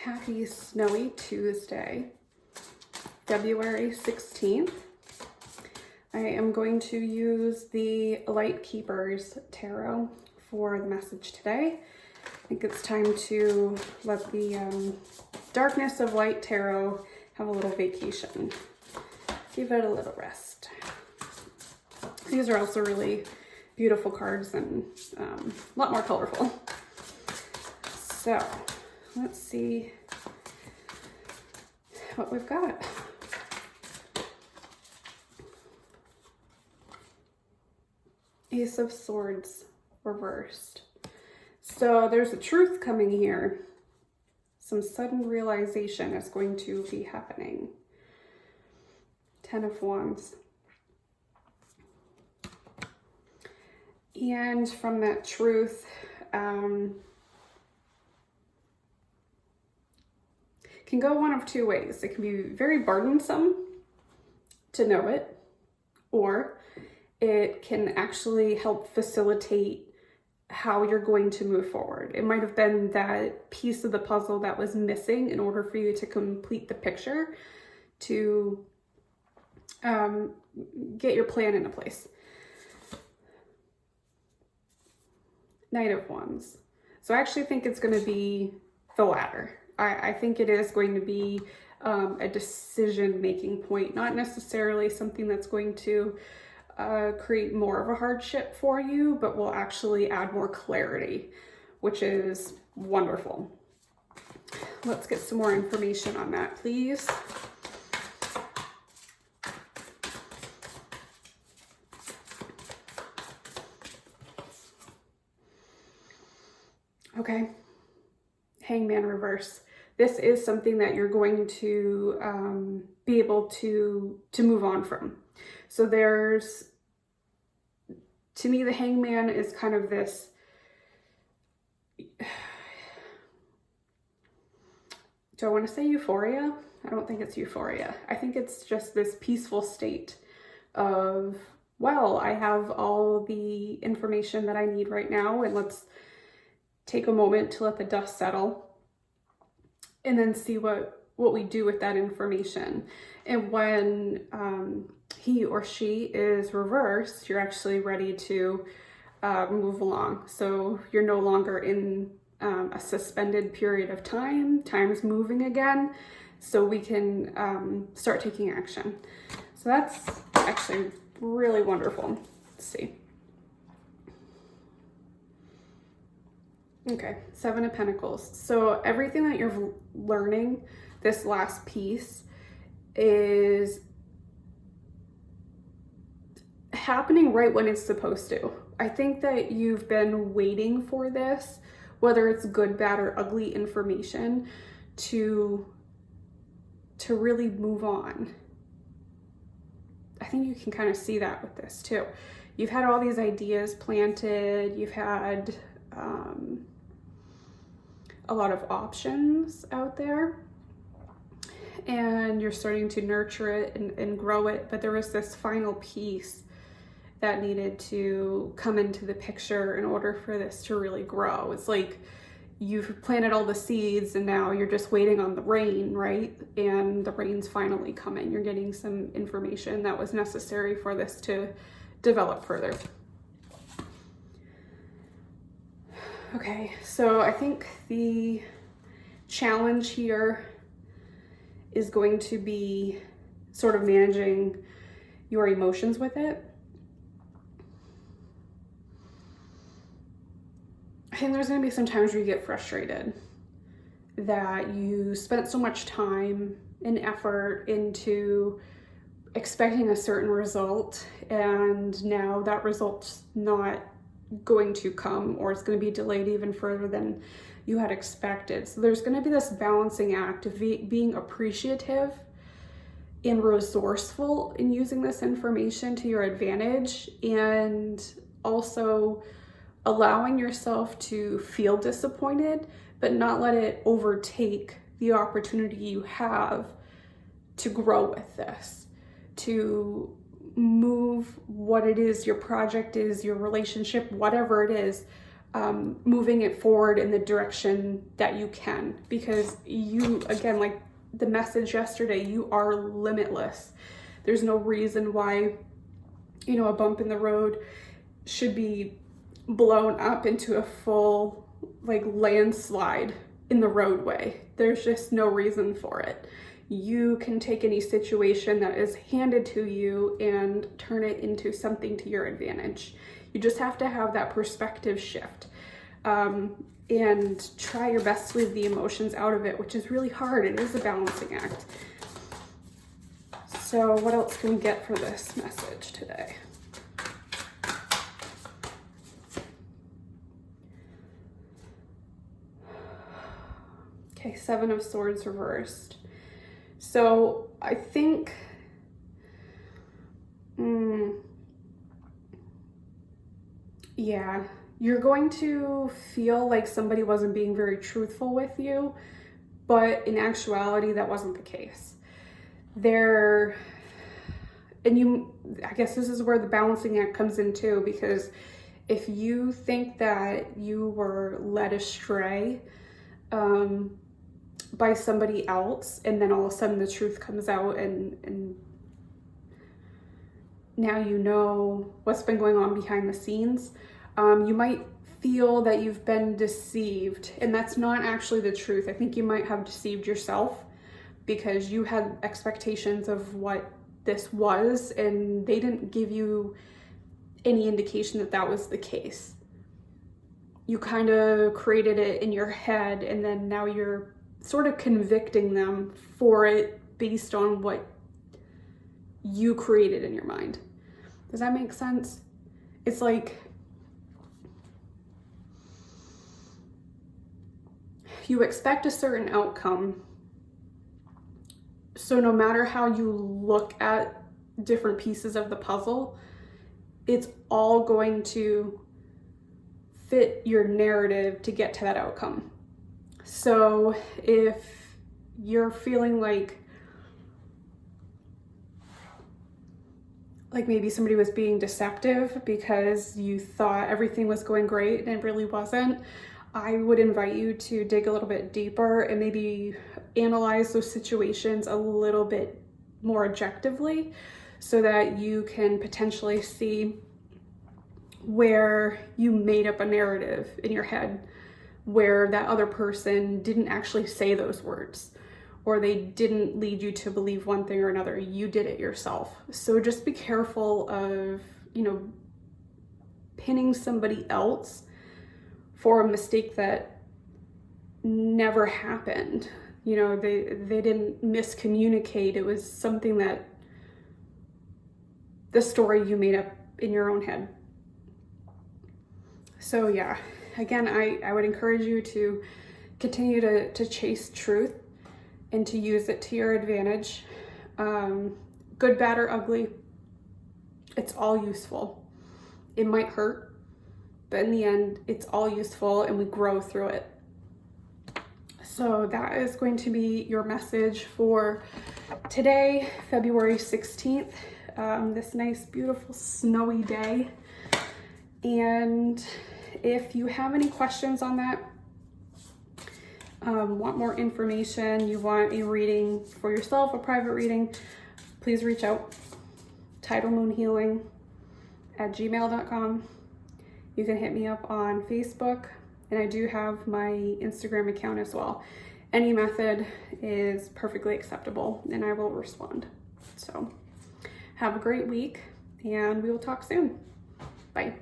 Happy snowy Tuesday, February 16th. I am going to use the Light Keepers Tarot for the message today. I think it's time to let the Darkness of Light Tarot have a little vacation. Give it a little rest. These are also really beautiful cards and a lot more colorful. So let's see what we've got. Ace of Swords reversed. So there's a truth coming here. Some sudden realization is going to be happening. Ten of Wands. And from that truth, can go one of two ways. It can be very burdensome to know it, or it can actually help facilitate how you're going to move forward. It might have been that piece of the puzzle that was missing in order for you to complete the picture, to get your plan into place. Knight of Wands. So I actually think it's going to be the latter. I think it is going to be a decision-making point, not necessarily something that's going to create more of a hardship for you, but will actually add more clarity, which is wonderful. Let's get some more information on that, please. Okay, Hangman reverse. This is something that you're going to be able to move on from. So there's, to me, the Hangman is kind of this, do I want to say euphoria? I don't think it's euphoria. I think it's just this peaceful state of, well, I have all the information that I need right now, and let's take a moment to let the dust settle and then see what we do with that information. And when he or she is reversed, you're actually ready to move along. So you're no longer in a suspended period of time. Time's moving again, so we can start taking action. So that's actually really wonderful. Let's see. Okay, Seven of Pentacles. So everything that you're learning, this last piece, is happening right when it's supposed to. I think that you've been waiting for this, whether it's good, bad, or ugly information, to really move on. I think you can kind of see that with this too. You've had all these ideas planted, you've had a lot of options out there, and you're starting to nurture it and grow it, but there was this final piece that needed to come into the picture in order for this to really grow. It's like you've planted all the seeds and now you're just waiting on the rain, right? And the rain's finally coming. You're getting some information that was necessary for this to develop further. Okay, so I think the challenge here is going to be sort of managing your emotions with it. I think there's going to be some times where you get frustrated that you spent so much time and effort into expecting a certain result, and now that result's not going to come, or it's going to be delayed even further than you had expected. So there's going to be this balancing act of being appreciative and resourceful in using this information to your advantage, and also allowing yourself to feel disappointed, but not let it overtake the opportunity you have to grow with this, to move what it is your project is, your relationship, whatever it is, moving it forward in the direction that you can, because you, again, like the message yesterday, you are limitless. There's no reason why, you know, a bump in the road should be blown up into a full like landslide in the roadway. There's just no reason for it. You can take any situation that is handed to you and turn it into something to your advantage. You just have to have that perspective shift, and try your best to leave the emotions out of it, which is really hard. It is a balancing act. So what else can we get for this message today? Okay, Seven of Swords reversed. So I think, yeah, you're going to feel like somebody wasn't being very truthful with you, but in actuality, that wasn't the case. I guess this is where the balancing act comes in too, because if you think that you were led astray by somebody else, and then all of a sudden the truth comes out, and now you know what's been going on behind the scenes, you might feel that you've been deceived, and that's not actually the truth. I think you might have deceived yourself because you had expectations of what this was, and they didn't give you any indication that that was the case. You kind of created it in your head, and then now you're sort of convicting them for it based on what you created in your mind. Does that make sense? It's like you expect a certain outcome, so no matter how you look at different pieces of the puzzle, it's all going to fit your narrative to get to that outcome. So if you're feeling like maybe somebody was being deceptive because you thought everything was going great and it really wasn't, I would invite you to dig a little bit deeper and maybe analyze those situations a little bit more objectively so that you can potentially see where you made up a narrative in your head where that other person didn't actually say those words, or they didn't lead you to believe one thing or another. You did it yourself. So just be careful of, pinning somebody else for a mistake that never happened. They didn't miscommunicate. It was something that the story you made up in your own head. So yeah, again, I would encourage you to continue to chase truth and to use it to your advantage. Good, bad, or ugly, it's all useful. It might hurt, but in the end, it's all useful and we grow through it. So that is going to be your message for today, February 16th, this nice, beautiful, snowy day. And if you have any questions on that, want more information, you want a reading for yourself, a private reading, please reach out. TidalMoonHealing@gmail.com. You can hit me up on Facebook, and I do have my Instagram account as well. Any method is perfectly acceptable, and I will respond. So have a great week, and we will talk soon. Bye.